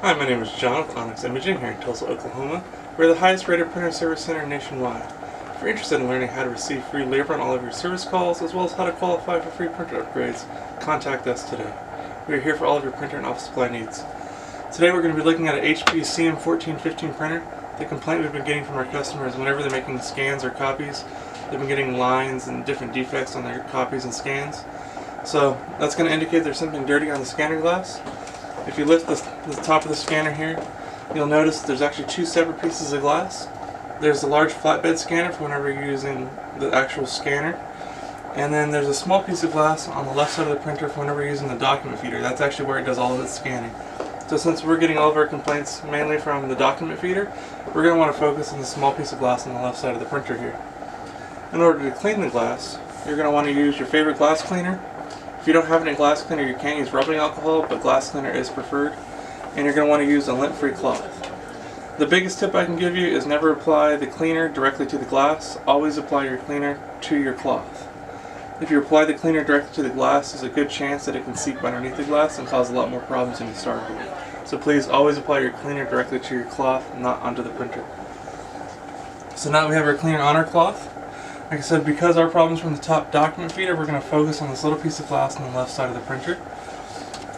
Hi, my name is John with Onyx Imaging here in Tulsa, Oklahoma. We're the highest rated printer service center nationwide. If you're interested in learning how to receive free labor on all of your service calls, as well as how to qualify for free printer upgrades, contact us today. We are here for all of your printer and office supply needs. Today we're going to be looking at an HP CM1415 printer. The complaint we've been getting from our customers whenever they're making scans or copies, they've been getting lines and different defects on their copies and scans. So that's going to indicate there's something dirty on the scanner glass. If you lift the top of the scanner here, you'll notice there's actually two separate pieces of glass. There's the large flatbed scanner for whenever you're using the actual scanner, and then there's a small piece of glass on the left side of the printer for whenever you're using the document feeder. That's actually where it does all of its scanning. So since we're getting all of our complaints mainly from the document feeder, we're going to want to focus on the small piece of glass on the left side of the printer here. In order to clean the glass, you're going to want to use your favorite glass cleaner. If you don't have any glass cleaner, you can use rubbing alcohol, but glass cleaner is preferred. And you're going to want to use a lint-free cloth. The biggest tip I can give you is never apply the cleaner directly to the glass. Always apply your cleaner to your cloth. If you apply the cleaner directly to the glass, there's a good chance that it can seep underneath the glass and cause a lot more problems than you started with. So please always apply your cleaner directly to your cloth, not onto the printer. So now that we have our cleaner on our cloth, like I said, because our problem's from the top document feeder, we're going to focus on this little piece of glass on the left side of the printer.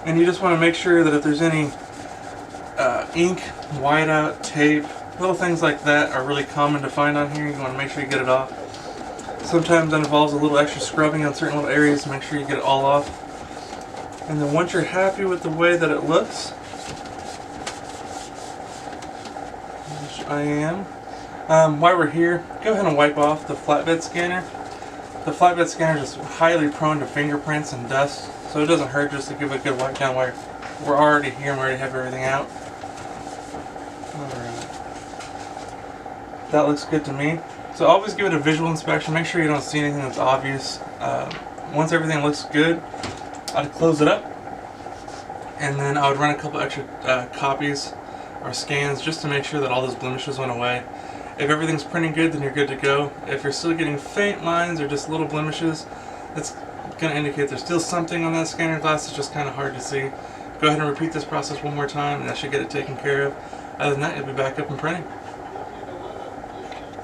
And you just want to make sure that if there's any ink, whiteout, tape, little things like that are really common to find on here. You want to make sure you get it off. Sometimes that involves a little extra scrubbing on certain little areas to make sure you get it all off. And then once you're happy with the way that it looks, which I am, while we're here, go ahead and wipe off the flatbed scanner. The flatbed scanner is highly prone to fingerprints and dust, so it doesn't hurt just to give it a good wipe down while we're already here and we already have everything out. Alright. That looks good to me. So always give it a visual inspection. Make sure you don't see anything that's obvious. Once everything looks good, I'd close it up, and then I would run a couple extra copies or scans just to make sure that all those blemishes went away. If everything's printing good, then you're good to go. If you're still getting faint lines or just little blemishes, that's going to indicate there's still something on that scanner glass. It's just kind of hard to see. Go ahead and repeat this process one more time, and that should get it taken care of. Other than that, you'll be back up and printing.